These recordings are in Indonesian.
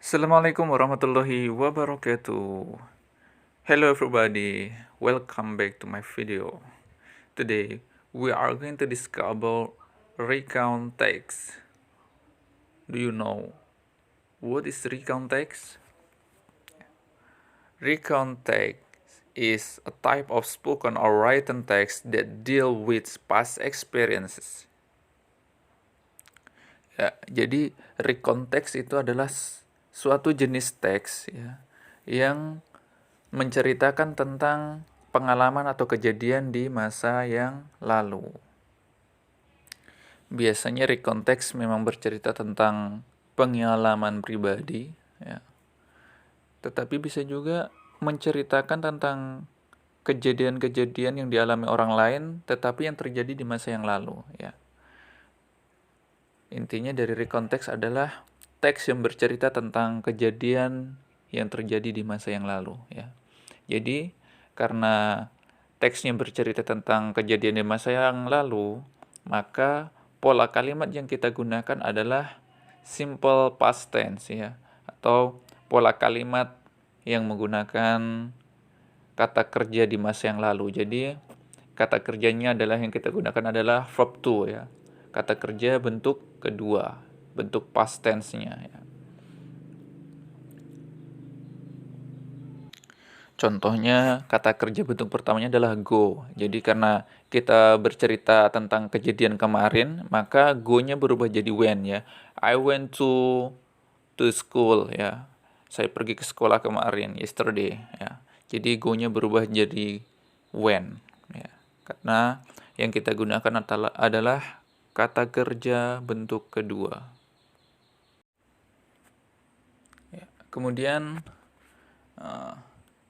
Assalamualaikum warahmatullahi wabarakatuh. Hello everybody, welcome back to my video. Today we are going to discuss about recount text. Do you know what is recount text? Recount text is a type of spoken or written text that deal with past experiences. Ya, jadi recount text itu adalah suatu jenis teks ya, yang menceritakan tentang pengalaman atau kejadian di masa yang lalu. Biasanya recount text memang bercerita tentang pengalaman pribadi, ya. Tetapi bisa juga menceritakan tentang kejadian-kejadian yang dialami orang lain, tetapi yang terjadi di masa yang lalu, ya. Intinya dari recount text adalah teks yang bercerita tentang kejadian yang terjadi di masa yang lalu, ya. Jadi, karena teksnya bercerita tentang kejadian di masa yang lalu, maka pola kalimat yang kita gunakan adalah simple past tense ya, atau pola kalimat yang menggunakan kata kerja di masa yang lalu. Jadi, kata kerjanya adalah yang kita gunakan adalah verb to ya. Kata kerja bentuk kedua, bentuk past tense-nya ya. Contohnya, kata kerja bentuk pertamanya adalah go. Jadi karena kita bercerita tentang kejadian kemarin, maka go-nya berubah jadi when ya. I went to school ya. Saya pergi ke sekolah kemarin, yesterday ya. Jadi go-nya berubah jadi when ya. Karena yang kita gunakan adalah kata kerja bentuk kedua. Ya. Kemudian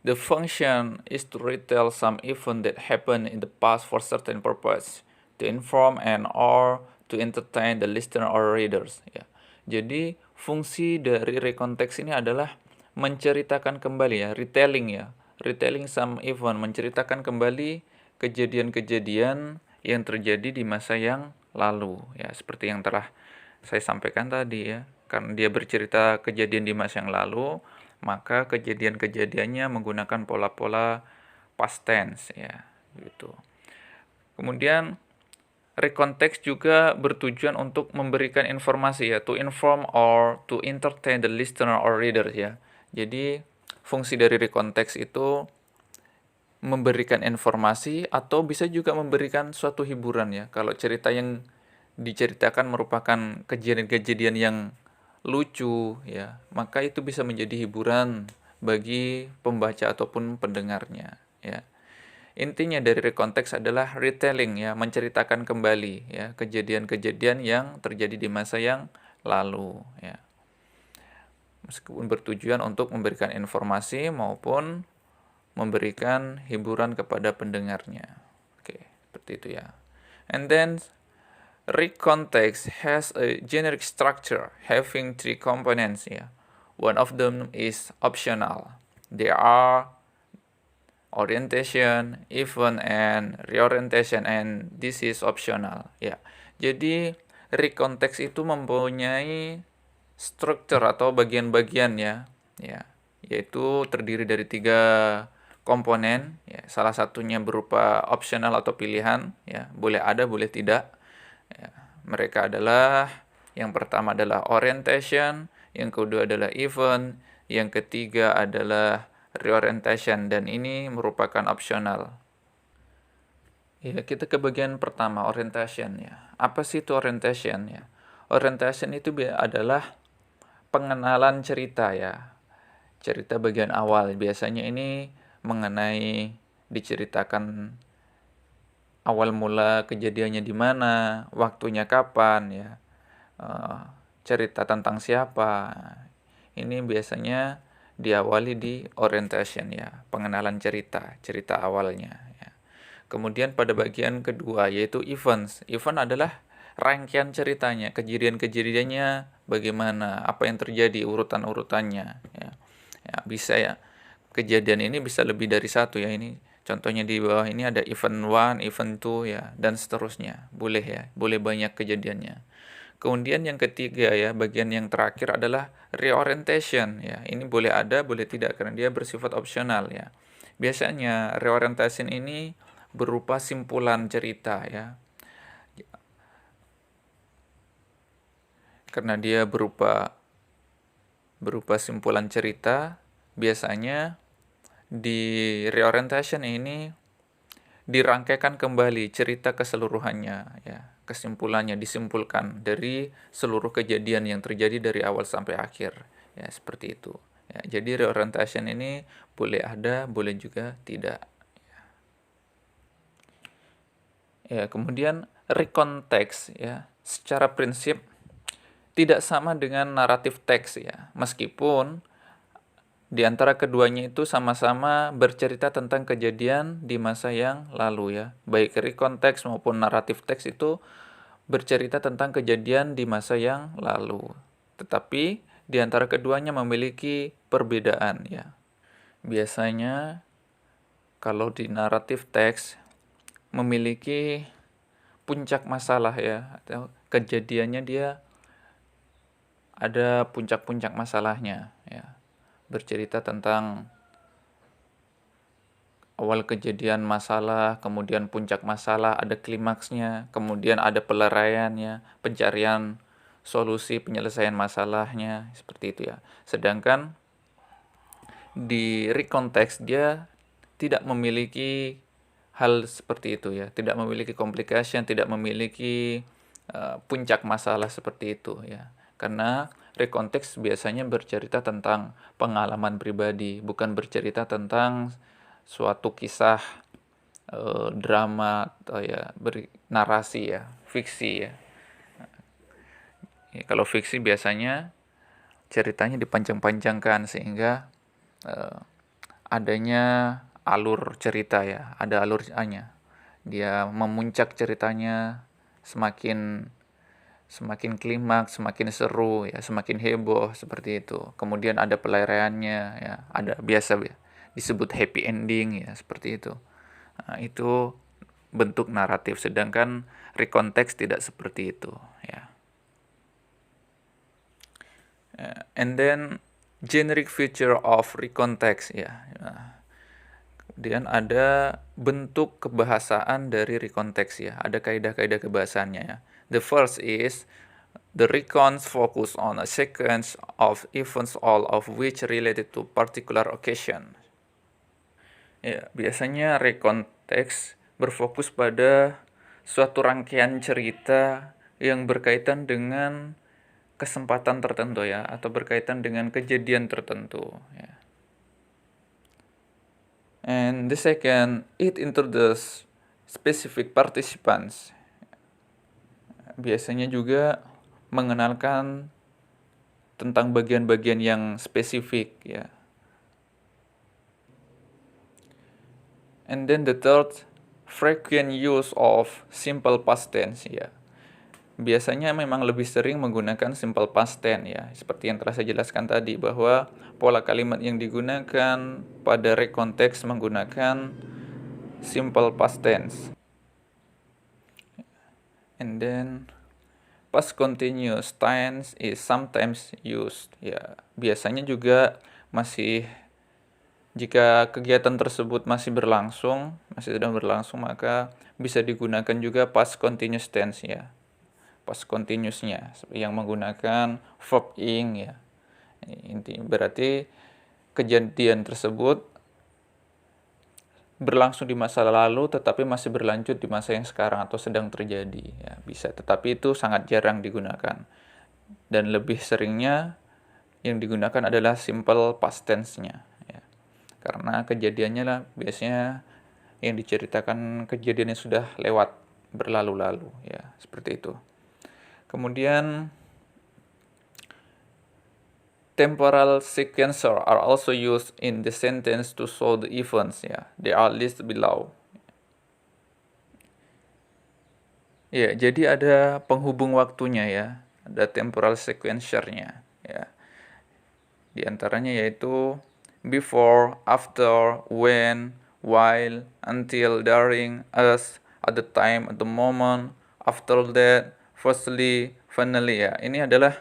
the function is to retell some event that happened in the past for certain purpose, to inform and or to entertain the listener or readers. Ya. Jadi fungsi dari recount text ini adalah menceritakan kembali ya, retelling ya, retelling some event, menceritakan kembali kejadian-kejadian yang terjadi di masa yang lalu ya, seperti yang telah saya sampaikan tadi ya. Karena dia bercerita kejadian di masa yang lalu, maka kejadian-kejadiannya menggunakan pola-pola past tense ya, gitu. Kemudian recount text juga bertujuan untuk memberikan informasi ya, to inform or to entertain the listener or reader ya. Jadi fungsi dari recount text itu memberikan informasi atau bisa juga memberikan suatu hiburan ya. Kalau cerita yang diceritakan merupakan kejadian-kejadian yang lucu ya, maka itu bisa menjadi hiburan bagi pembaca ataupun pendengarnya ya. Intinya dari recount text adalah retelling ya, menceritakan kembali ya kejadian-kejadian yang terjadi di masa yang lalu ya. Meskipun bertujuan untuk memberikan informasi maupun memberikan hiburan kepada pendengarnya. Oke, seperti itu ya. And then recount text has a generic structure having three components. Yeah. One of them is optional. They are orientation, event, and reorientation, and this is optional. Ya. Jadi recount text itu mempunyai struktur atau bagian-bagian ya, yaitu terdiri dari 3 komponen. Ya. Salah satunya berupa optional atau pilihan. Ya. Boleh ada, boleh tidak. Ya, mereka adalah yang pertama adalah orientation, yang kedua adalah event, yang ketiga adalah reorientation, dan ini merupakan optional. Ya, kita ke bagian pertama, orientation ya. Apa sih itu orientation ya? Orientation itu adalah pengenalan cerita ya. Cerita bagian awal biasanya ini mengenai diceritakan awal mula kejadiannya di mana, waktunya kapan ya, cerita tentang siapa. Ini biasanya diawali di orientation ya, pengenalan cerita awalnya ya. Kemudian pada bagian kedua yaitu events. Event adalah rangkaian ceritanya, kejadian-kejadiannya bagaimana, apa yang terjadi, urutan-urutannya ya. Ya, bisa ya. Kejadian ini bisa lebih dari satu ya, ini contohnya di bawah ini ada event 1, event 2 ya, dan seterusnya. Boleh ya, boleh banyak kejadiannya. Kemudian yang ketiga ya, bagian yang terakhir adalah reorientation ya. Ini boleh ada, boleh tidak karena dia bersifat opsional ya. Biasanya reorientation ini berupa simpulan cerita ya. Karena dia berupa simpulan cerita, biasanya di reorientation ini dirangkaikan kembali cerita keseluruhannya ya, kesimpulannya disimpulkan dari seluruh kejadian yang terjadi dari awal sampai akhir ya, seperti itu ya. Jadi reorientation ini boleh ada, boleh juga tidak ya. Kemudian recontext ya, secara prinsip tidak sama dengan naratif teks ya, meskipun di antara keduanya itu sama-sama bercerita tentang kejadian di masa yang lalu ya. Baik rekonteks maupun naratif teks itu bercerita tentang kejadian di masa yang lalu. Tetapi di antara keduanya memiliki perbedaan ya. Biasanya kalau di naratif teks memiliki puncak masalah ya, atau kejadiannya dia ada puncak-puncak masalahnya ya. Bercerita tentang awal kejadian masalah, kemudian puncak masalah, ada klimaksnya, kemudian ada peleraiannya, pencarian solusi penyelesaian masalahnya, seperti itu ya. Sedangkan di rekonteks dia tidak memiliki hal seperti itu ya, tidak memiliki complication, tidak memiliki puncak masalah seperti itu ya. Karena rekonteks biasanya bercerita tentang pengalaman pribadi, bukan bercerita tentang suatu kisah drama atau ya narasi ya, fiksi ya. Ya, kalau fiksi biasanya ceritanya dipanjang-panjangkan sehingga adanya alur cerita ya, ada alurnya. Dia memuncak ceritanya semakin klimaks, semakin seru ya, semakin heboh seperti itu. Kemudian ada peleraiannya ya, ada biasa disebut happy ending ya, seperti itu. Nah, itu bentuk naratif, sedangkan rekonteks tidak seperti itu ya. And then generic feature of recontext ya. Nah, kemudian ada bentuk kebahasaan dari rekonteks ya. Ada kaidah-kaidah kebahasaannya ya. The first is the recons focus on a sequence of events all of which related to particular occasion. Ya, biasanya rekonteks berfokus pada suatu rangkaian cerita yang berkaitan dengan kesempatan tertentu ya, atau berkaitan dengan kejadian tertentu ya. And the second, it introduces specific participants. Biasanya juga mengenalkan tentang bagian-bagian yang spesifik ya. And then the third, frequent use of simple past tense ya. Biasanya memang lebih sering menggunakan simple past tense ya. Seperti yang telah saya jelaskan tadi bahwa pola kalimat yang digunakan pada rekonteks menggunakan simple past tense. And then past continuous tense is sometimes used ya. Biasanya juga masih, jika kegiatan tersebut masih sedang berlangsung, maka bisa digunakan juga past continuous tense ya. Past continuousnya yang menggunakan verb ing ya. Inti berarti kejadian tersebut berlangsung di masa lalu tetapi masih berlanjut di masa yang sekarang atau sedang terjadi ya, bisa. Tetapi itu sangat jarang digunakan. Dan lebih seringnya yang digunakan adalah simple past tense-nya ya. Karena kejadiannya lah biasanya yang diceritakan kejadian yang sudah lewat, berlalu-lalu ya, seperti itu. Kemudian temporal sequencer are also used in the sentence to show the events ya. They are listed below. Ya, jadi ada penghubung waktunya ya. Ada temporal sequencer-nya ya. Di antaranya yaitu before, after, when, while, until, during, as, at the time, at the moment, after that, firstly, Finally ya, ini adalah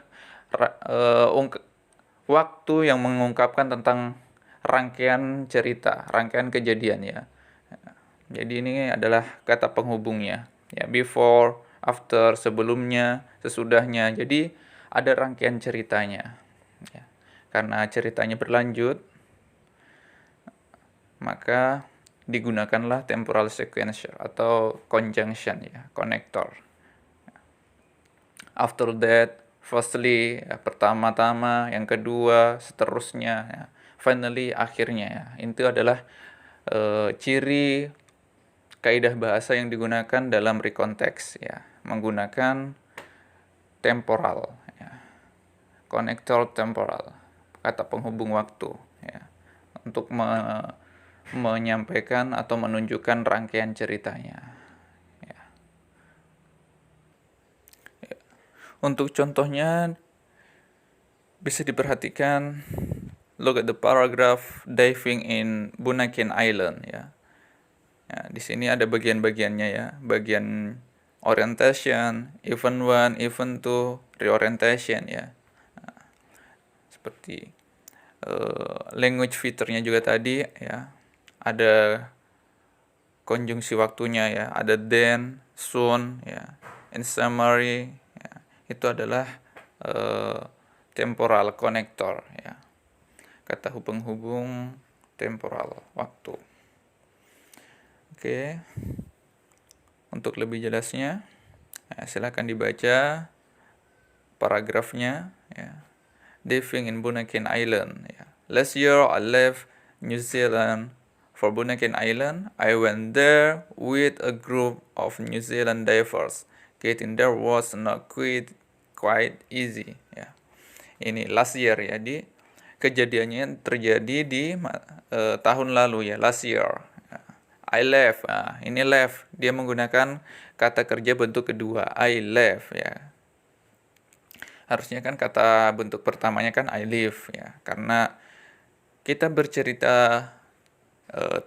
waktu yang mengungkapkan tentang rangkaian cerita, rangkaian kejadian ya. Jadi ini adalah kata penghubungnya. Ya, before, after, sebelumnya, sesudahnya. Jadi ada rangkaian ceritanya. Ya. Karena ceritanya berlanjut, maka digunakanlah temporal sequence atau conjunction ya, konektor. After that, firstly, ya, pertama-tama, yang kedua, seterusnya, ya. Finally, akhirnya ya. Itu adalah ciri kaidah bahasa yang digunakan dalam rekonteks ya, menggunakan temporal ya. Konektor temporal, kata penghubung waktu ya, untuk menyampaikan atau menunjukkan rangkaian ceritanya ya. Ya. Untuk contohnya bisa diperhatikan, look at the paragraph diving in Bunaken Island ya. Ya, di sini ada bagian-bagiannya ya, bagian orientation, event 1, event 2, reorientation ya. Nah, seperti language feature-nya juga tadi ya, ada konjungsi waktunya ya, ada then, soon ya, in summary ya. Itu adalah temporal connector ya, kata penghubung temporal waktu. Oke. Untuk lebih jelasnya, silakan dibaca paragrafnya ya. Diving in Bunaken Island ya. Last year I left New Zealand for Bunaken Island. I went there with a group of New Zealand divers. Getting there was not quite easy ya. Ini last year ya, di kejadiannya terjadi di tahun lalu ya, last year. I left, ini left, dia menggunakan kata kerja bentuk kedua, I left ya. Harusnya kan kata bentuk pertamanya kan I live ya, karena kita bercerita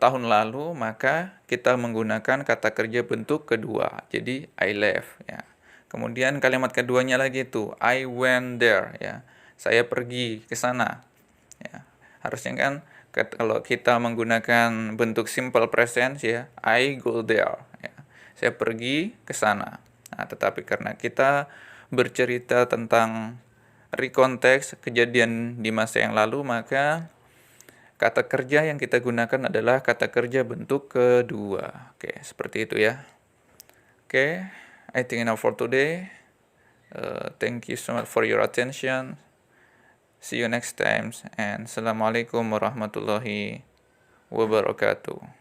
tahun lalu, maka kita menggunakan kata kerja bentuk kedua, jadi I left ya. Kemudian kalimat keduanya lagi itu I went there ya, saya pergi ke sana ya. Harusnya kan kalau kita menggunakan bentuk simple present ya, I go there ya, saya pergi ke sana. Nah, tetapi karena kita bercerita tentang rekonteks kejadian di masa yang lalu, maka kata kerja yang kita gunakan adalah kata kerja bentuk kedua. Oke, seperti itu ya. Oke, I think enough for today. Thank you so much for your attention. See you next time, and Assalamualaikum warahmatullahi wabarakatuh.